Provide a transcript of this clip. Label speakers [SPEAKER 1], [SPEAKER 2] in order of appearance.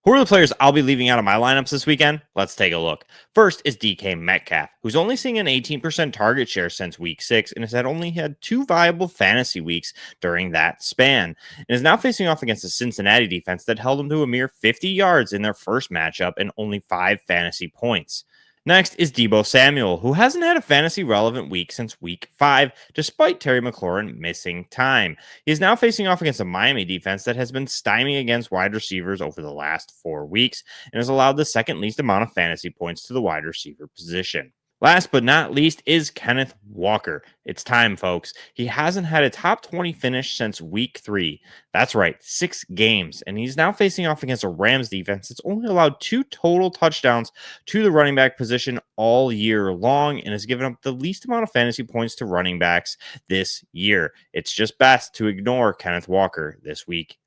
[SPEAKER 1] Who are the players I'll be leaving out of my lineups this weekend? Let's take a look. First is DK Metcalf, who's only seeing an 18% target share since week 6 and has only had 2 viable fantasy weeks during that span, and is now facing off against a Cincinnati defense that held him to a mere 50 yards in their first matchup and only 5 fantasy points. Next is Debo Samuel, who hasn't had a fantasy relevant week since week 5, despite Terry McLaurin missing time. He is now facing off against a Miami defense that has been stymie against wide receivers over the last 4 weeks and has allowed the second least amount of fantasy points to the wide receiver position. Last but not least is Kenneth Walker. It's time, folks. He hasn't had a top 20 finish since week 3. That's right, 6 games. And he's now facing off against a Rams defense that's only allowed 2 total touchdowns to the running back position all year long and has given up the least amount of fantasy points to running backs this year. It's just best to ignore Kenneth Walker this week.